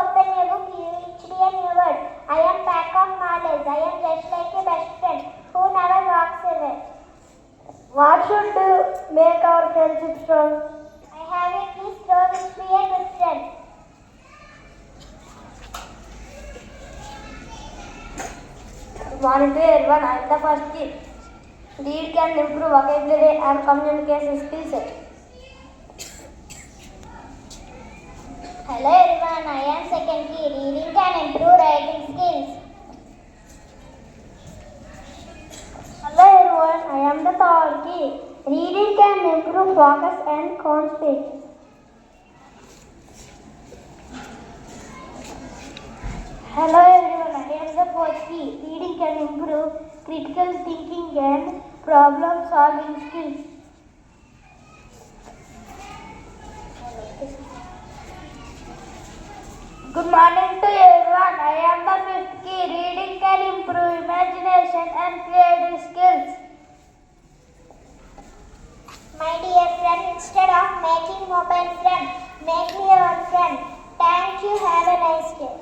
open a book, each day a new word. I am pack of knowledge. I am just like a best friend who never walks away. What should make our friendship strong? I have a key store which be a good friend. Good morning to everyone. I am the first kid. Read can improve vocabulary and communication skills. Hello everyone, I am second key. Reading can improve writing skills. Hello everyone, I am the third key. Reading can improve focus and concentration. Hello everyone, I am the fourth key. Reading can improve critical thinking and problem solving skills. Good morning to everyone. I am the fifth key. Reading can improve imagination and creative skills. My dear friend, instead of making mobile friend, make me your friend. Thank you. Have a nice day.